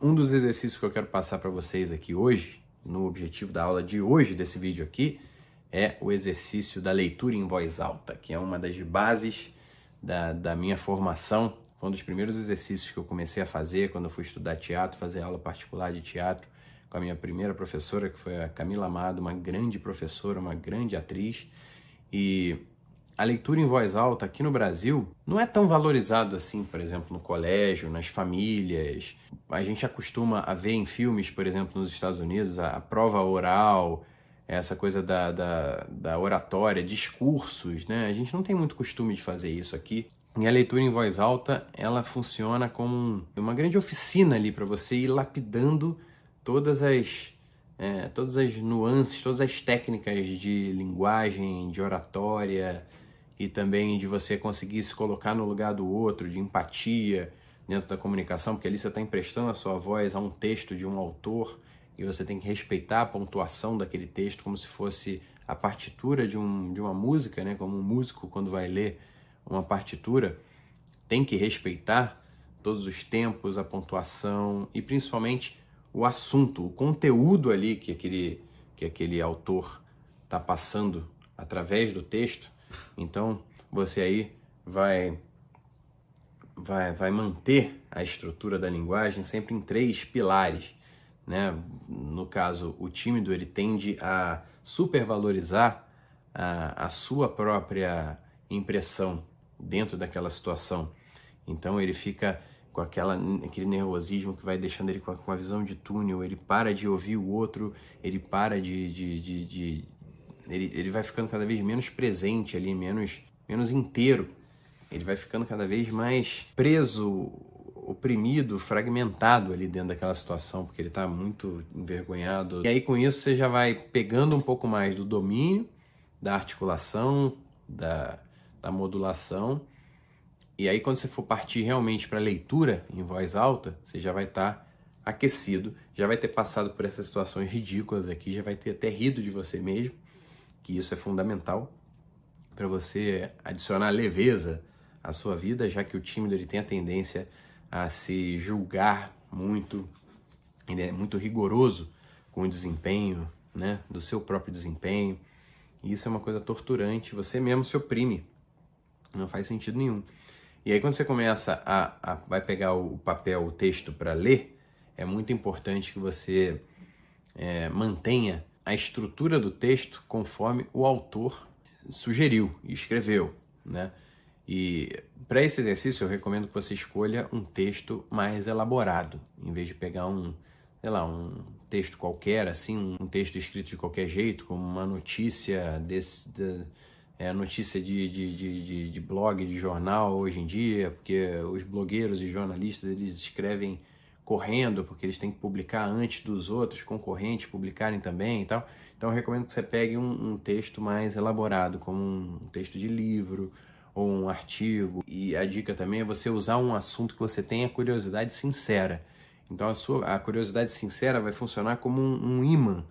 Um dos exercícios que eu quero passar para vocês aqui hoje, no objetivo da aula de hoje, desse vídeo aqui, é o exercício da leitura em voz alta, que é uma das bases da minha formação. Foi um dos primeiros exercícios que eu comecei a fazer quando eu fui estudar teatro, fazer aula particular de teatro com a minha primeira professora, que foi a Camila Amado, uma grande professora, uma grande atriz. E a leitura em voz alta aqui no Brasil não é tão valorizado assim, por exemplo, no colégio, nas famílias. A gente acostuma a ver em filmes, por exemplo, nos Estados Unidos, a prova oral, essa coisa da oratória, discursos, né? A gente não tem muito costume de fazer isso aqui. E a leitura em voz alta, ela funciona como uma grande oficina ali para você ir lapidando todas as nuances, todas as técnicas de linguagem, de oratória e também de você conseguir se colocar no lugar do outro, de empatia dentro da comunicação, porque ali você está emprestando a sua voz a um texto de um autor e você tem que respeitar a pontuação daquele texto como se fosse a partitura de uma música, né? Como um músico, quando vai ler uma partitura, tem que respeitar todos os tempos, a pontuação e principalmente o assunto, o conteúdo ali que aquele autor está passando através do texto. Então você aí vai manter a estrutura da linguagem sempre em 3 pilares, né? No caso, o tímido ele tende a supervalorizar a sua própria impressão dentro daquela situação. Então ele fica com aquele nervosismo que vai deixando ele com uma visão de túnel, ele para de ouvir o outro, ele para ele vai ficando cada vez menos presente ali, menos inteiro. Ele vai ficando cada vez mais preso, oprimido, fragmentado ali dentro daquela situação, porque ele está muito envergonhado. E aí com isso você já vai pegando um pouco mais do domínio, da articulação, da modulação. E aí quando você for partir realmente para a leitura em voz alta, você já vai estar aquecido, já vai ter passado por essas situações ridículas aqui, já vai ter até rido de você mesmo, que isso é fundamental para você adicionar leveza à sua vida, já que o tímido ele tem a tendência a se julgar muito, ele é muito rigoroso com o desempenho, né, do seu próprio desempenho, e isso é uma coisa torturante, você mesmo se oprime, não faz sentido nenhum. E aí quando você começa vai pegar o papel, o texto para ler, é muito importante que você mantenha a estrutura do texto conforme o autor sugeriu e escreveu, né? E para esse exercício eu recomendo que você escolha um texto mais elaborado, em vez de pegar um texto qualquer, assim, um texto escrito de qualquer jeito, como uma notícia notícia de blog, de jornal hoje em dia, porque os blogueiros e jornalistas eles escrevem correndo, porque eles têm que publicar antes dos outros concorrentes publicarem também e tal. Então eu recomendo que você pegue um texto mais elaborado, como um texto de livro ou um artigo. E a dica também é você usar um assunto que você tenha curiosidade sincera. Então a curiosidade sincera vai funcionar como um imã,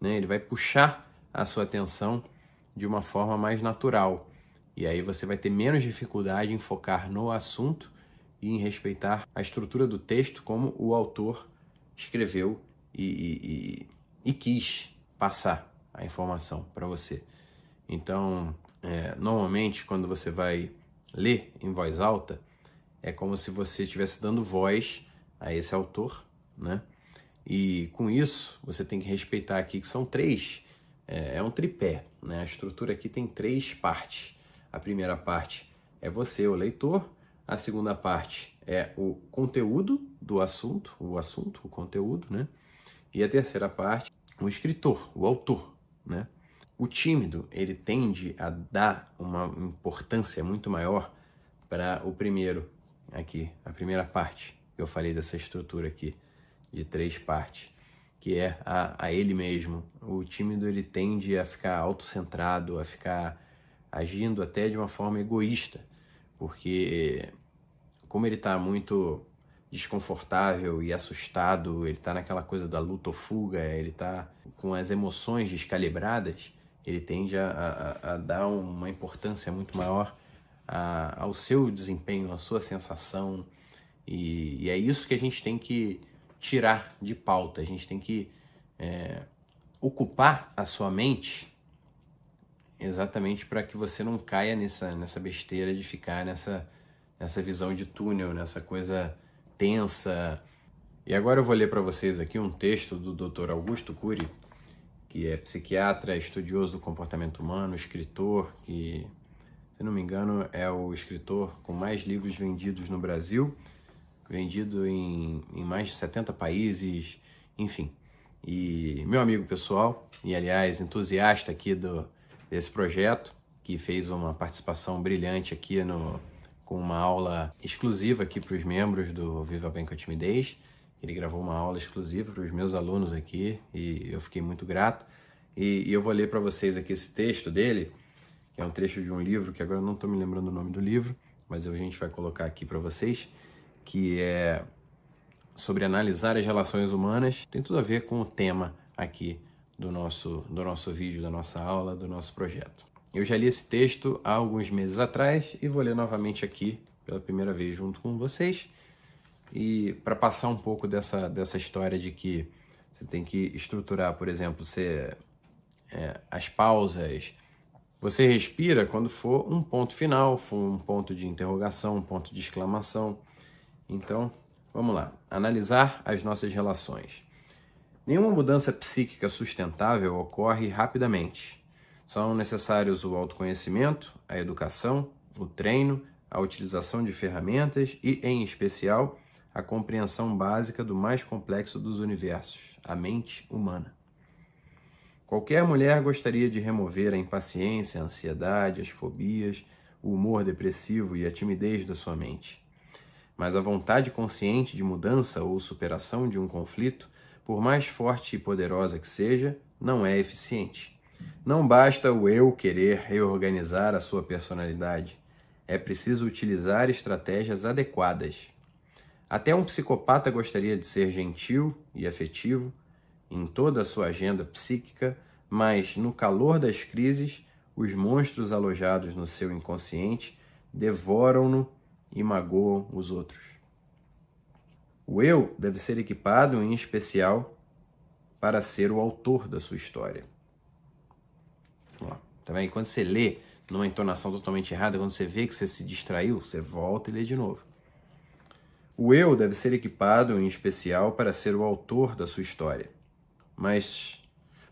né? Ele vai puxar a sua atenção de uma forma mais natural. E aí você vai ter menos dificuldade em focar no assunto e em respeitar a estrutura do texto como o autor escreveu e quis passar a informação para você. Então, normalmente, quando você vai ler em voz alta, é como se você estivesse dando voz a esse autor, né? E com isso, você tem que respeitar aqui que são 3, é um tripé, né? A estrutura aqui tem 3 partes. A primeira parte é você, o leitor. A segunda parte é o conteúdo do assunto, o conteúdo, né? E a terceira parte, o escritor, o autor, né? O tímido, ele tende a dar uma importância muito maior para o primeiro, aqui, a primeira parte que eu falei dessa estrutura aqui, de 3 partes, que é a ele mesmo. O tímido, ele tende a ficar autocentrado, a ficar agindo até de uma forma egoísta, porque como ele está muito desconfortável e assustado, ele está naquela coisa da luta ou fuga, ele está com as emoções descalibradas, ele tende a dar uma importância muito maior ao seu desempenho, à sua sensação, e é isso que a gente tem que tirar de pauta, a gente tem que ocupar a sua mente exatamente para que você não caia nessa besteira de ficar nessa visão de túnel, nessa coisa tensa. E agora eu vou ler para vocês aqui um texto do Dr. Augusto Cury, que é psiquiatra, estudioso do comportamento humano, escritor, que, se não me engano, é o escritor com mais livros vendidos no Brasil, vendido em mais de 70 países, enfim. E meu amigo pessoal, e aliás, entusiasta aqui desse projeto, que fez uma participação brilhante aqui com uma aula exclusiva aqui para os membros do Viva Bem com a Timidez. Ele gravou uma aula exclusiva para os meus alunos aqui e eu fiquei muito grato. E eu vou ler para vocês aqui esse texto dele, que é um trecho de um livro, que agora eu não estou me lembrando o nome do livro, mas a gente vai colocar aqui para vocês, que é sobre analisar as relações humanas. Tem tudo a ver com o tema aqui do nosso vídeo, da nossa aula, do nosso projeto. Eu já li esse texto há alguns meses atrás e vou ler novamente aqui pela primeira vez junto com vocês, e para passar um pouco dessa história de que você tem que estruturar, por exemplo, as pausas. Você respira quando for um ponto final, for um ponto de interrogação, um ponto de exclamação. Então, vamos lá. Analisar as nossas relações. Nenhuma mudança psíquica sustentável ocorre rapidamente. São necessários o autoconhecimento, a educação, o treino, a utilização de ferramentas e, em especial, a compreensão básica do mais complexo dos universos, a mente humana. Qualquer mulher gostaria de remover a impaciência, a ansiedade, as fobias, o humor depressivo e a timidez da sua mente. Mas a vontade consciente de mudança ou superação de um conflito, por mais forte e poderosa que seja, não é eficiente. Não basta o eu querer reorganizar a sua personalidade. É preciso utilizar estratégias adequadas. Até um psicopata gostaria de ser gentil e afetivo em toda a sua agenda psíquica, mas no calor das crises, os monstros alojados no seu inconsciente devoram-no e magoam os outros. O eu deve ser equipado, em especial, para ser o autor da sua história. Ó, tá vendo? Quando você lê numa entonação totalmente errada, quando você vê que você se distraiu, você volta e lê de novo. O eu deve ser equipado, em especial, para ser o autor da sua história. Mas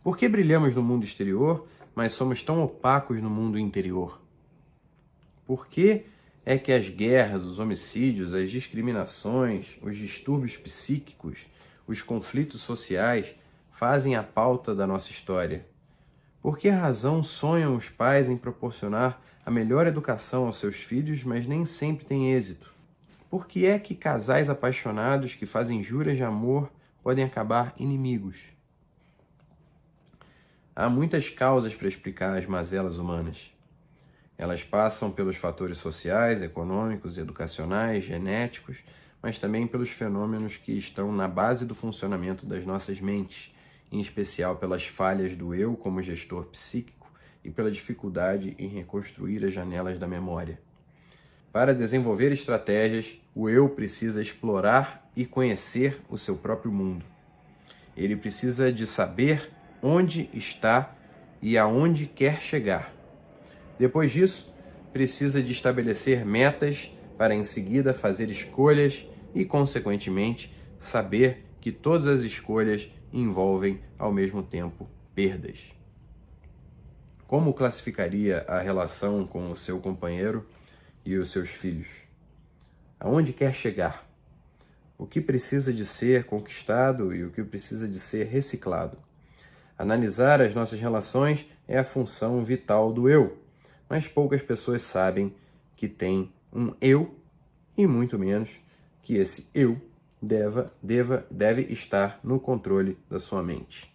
por que brilhamos no mundo exterior, mas somos tão opacos no mundo interior? Por que é que as guerras, os homicídios, as discriminações, os distúrbios psíquicos, os conflitos sociais fazem a pauta da nossa história? Por que razão sonham os pais em proporcionar a melhor educação aos seus filhos, mas nem sempre têm êxito? Por que é que casais apaixonados que fazem juras de amor podem acabar inimigos? Há muitas causas para explicar as mazelas humanas. Elas passam pelos fatores sociais, econômicos, educacionais, genéticos, mas também pelos fenômenos que estão na base do funcionamento das nossas mentes, em especial pelas falhas do eu como gestor psíquico e pela dificuldade em reconstruir as janelas da memória. Para desenvolver estratégias, o eu precisa explorar e conhecer o seu próprio mundo. Ele precisa de saber onde está e aonde quer chegar. Depois disso, precisa de estabelecer metas para em seguida fazer escolhas e, consequentemente, saber que todas as escolhas envolvem, ao mesmo tempo, perdas. Como classificaria a relação com o seu companheiro e os seus filhos? Aonde quer chegar? O que precisa de ser conquistado e o que precisa de ser reciclado? Analisar as nossas relações é a função vital do eu, mas poucas pessoas sabem que tem um eu e muito menos que esse eu deve estar no controle da sua mente.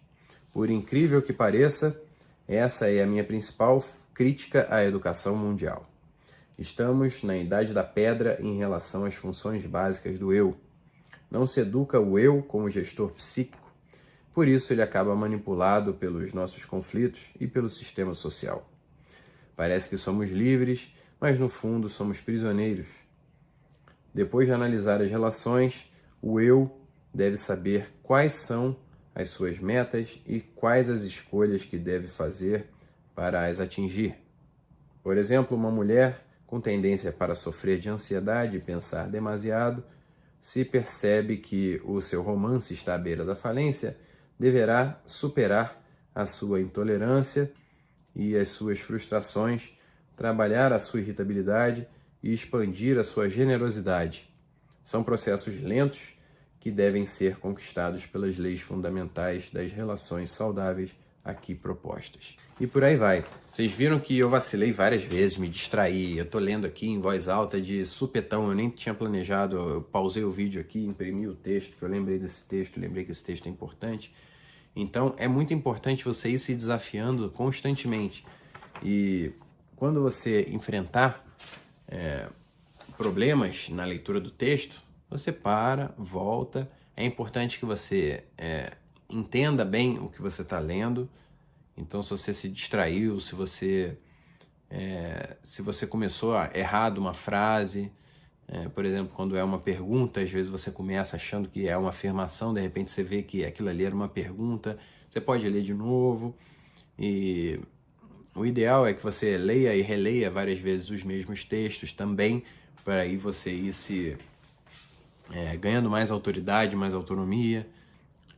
Por incrível que pareça, essa é a minha principal crítica à educação mundial. Estamos na idade da pedra em relação às funções básicas do eu. Não se educa o eu como gestor psíquico, por isso ele acaba manipulado pelos nossos conflitos e pelo sistema social. Parece que somos livres, mas no fundo somos prisioneiros. Depois de analisar as relações, o eu deve saber quais são as suas metas e quais as escolhas que deve fazer para as atingir. Por exemplo, uma mulher com tendência para sofrer de ansiedade e pensar demasiado, se percebe que o seu romance está à beira da falência, deverá superar a sua intolerância e as suas frustrações, trabalhar a sua irritabilidade e expandir a sua generosidade. São processos lentos que devem ser conquistados pelas leis fundamentais das relações saudáveis aqui propostas. E por aí vai. Vocês viram que eu vacilei várias vezes, me distraí. Eu tô lendo aqui em voz alta de supetão, eu nem tinha planejado, eu pausei o vídeo aqui, imprimi o texto, porque eu lembrei desse texto, lembrei que esse texto é importante. Então é muito importante você ir se desafiando constantemente. E quando você enfrentar problemas na leitura do texto, você para, volta. É importante que você entenda bem o que você está lendo. Então, se você se distraiu, se você começou errado uma frase, por exemplo, quando é uma pergunta, às vezes você começa achando que é uma afirmação, de repente você vê que aquilo ali era uma pergunta, você pode ler de novo. E o ideal é que você leia e releia várias vezes os mesmos textos também, para aí você ir se ganhando mais autoridade, mais autonomia.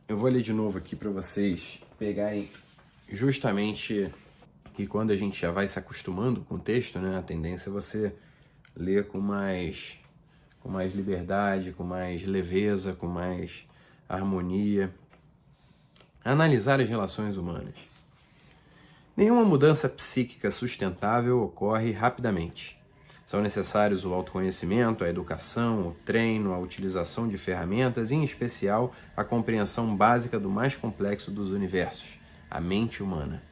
Eu vou ler de novo aqui para vocês pegarem justamente que quando a gente já vai se acostumando com o texto, né, a tendência é você ler com mais liberdade, com mais leveza, com mais harmonia. Analisar as relações humanas. Nenhuma mudança psíquica sustentável ocorre rapidamente. São necessários o autoconhecimento, a educação, o treino, a utilização de ferramentas e, em especial, a compreensão básica do mais complexo dos universos, a mente humana.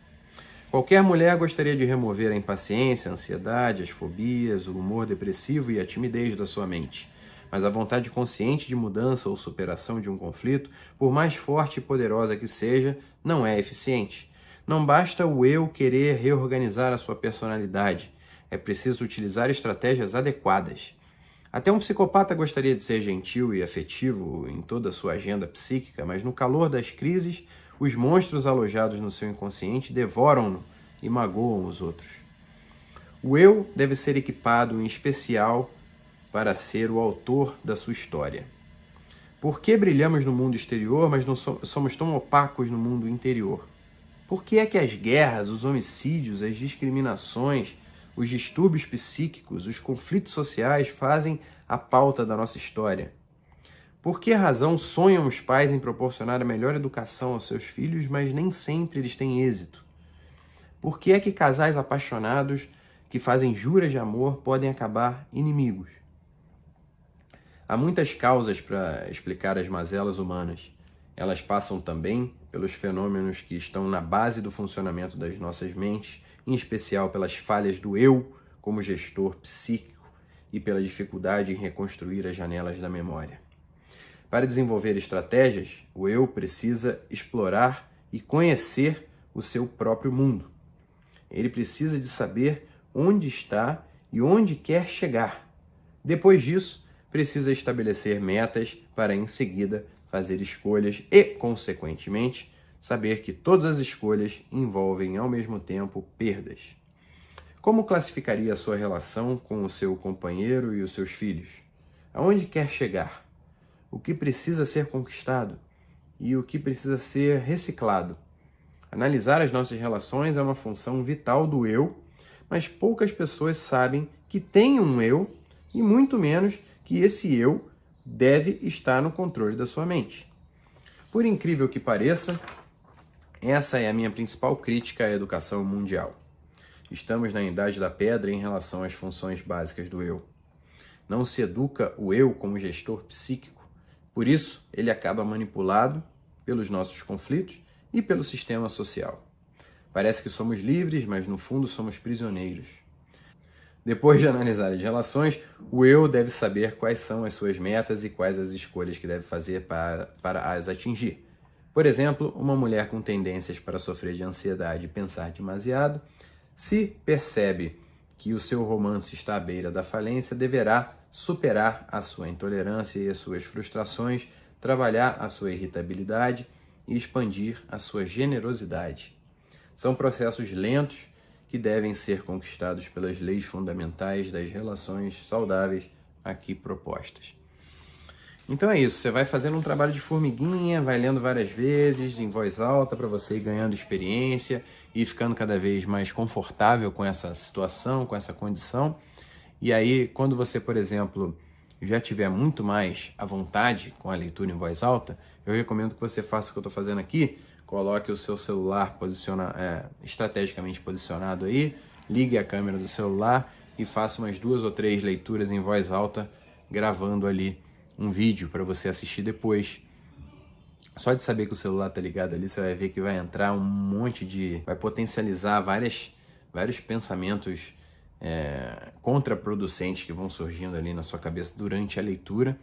Qualquer mulher gostaria de remover a impaciência, a ansiedade, as fobias, o humor depressivo e a timidez da sua mente. Mas a vontade consciente de mudança ou superação de um conflito, por mais forte e poderosa que seja, não é eficiente. Não basta o eu querer reorganizar a sua personalidade. É preciso utilizar estratégias adequadas. Até um psicopata gostaria de ser gentil e afetivo em toda a sua agenda psíquica, mas no calor das crises, os monstros alojados no seu inconsciente devoram-no e magoam os outros. O eu deve ser equipado em especial para ser o autor da sua história. Por que brilhamos no mundo exterior, mas não somos tão opacos no mundo interior? Por que é que as guerras, os homicídios, as discriminações, os distúrbios psíquicos, os conflitos sociais fazem a pauta da nossa história? Por que razão sonham os pais em proporcionar a melhor educação aos seus filhos, mas nem sempre eles têm êxito? Por que é que casais apaixonados que fazem juras de amor podem acabar inimigos? Há muitas causas para explicar as mazelas humanas. Elas passam também pelos fenômenos que estão na base do funcionamento das nossas mentes, em especial pelas falhas do eu como gestor psíquico e pela dificuldade em reconstruir as janelas da memória. Para desenvolver estratégias, o eu precisa explorar e conhecer o seu próprio mundo. Ele precisa de saber onde está e onde quer chegar. Depois disso, precisa estabelecer metas para, em seguida, fazer escolhas e, consequentemente, saber que todas as escolhas envolvem, ao mesmo tempo, perdas. Como classificaria a sua relação com o seu companheiro e os seus filhos? Aonde quer chegar? O que precisa ser conquistado? E o que precisa ser reciclado? Analisar as nossas relações é uma função vital do eu, mas poucas pessoas sabem que tem um eu e muito menos que esse eu deve estar no controle da sua mente. Por incrível que pareça, essa é a minha principal crítica à educação mundial. Estamos na idade da pedra em relação às funções básicas do eu. Não se educa o eu como gestor psíquico, por isso ele acaba manipulado pelos nossos conflitos e pelo sistema social. Parece que somos livres, mas no fundo somos prisioneiros. Depois de analisar as relações, o eu deve saber quais são as suas metas e quais as escolhas que deve fazer para as atingir. Por exemplo, uma mulher com tendências para sofrer de ansiedade e pensar demasiado, se percebe que o seu romance está à beira da falência, deverá superar a sua intolerância e as suas frustrações, trabalhar a sua irritabilidade e expandir a sua generosidade. São processos lentos que devem ser conquistados pelas leis fundamentais das relações saudáveis aqui propostas. Então é isso, você vai fazendo um trabalho de formiguinha, vai lendo várias vezes em voz alta para você ir ganhando experiência e ficando cada vez mais confortável com essa situação, com essa condição. E aí, quando você, por exemplo, já tiver muito mais à vontade com a leitura em voz alta, eu recomendo que você faça o que eu estou fazendo aqui, coloque o seu celular estrategicamente posicionado aí, ligue a câmera do celular e faça umas 2 ou 3 leituras em voz alta, gravando ali um vídeo para você assistir depois. Só de saber que o celular está ligado ali, você vai ver que vai entrar um monte de... vai potencializar vários pensamentos contraproducentes que vão surgindo ali na sua cabeça durante a leitura.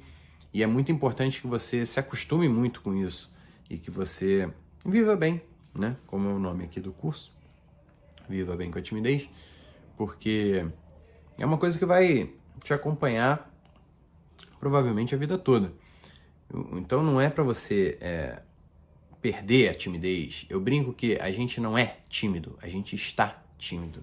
E é muito importante que você se acostume muito com isso e que você viva bem, né? Como é o nome aqui do curso, Viva Bem com a Timidez, porque é uma coisa que vai te acompanhar provavelmente a vida toda. Então não é para você perder a timidez. Eu brinco que a gente não é tímido, a gente está tímido.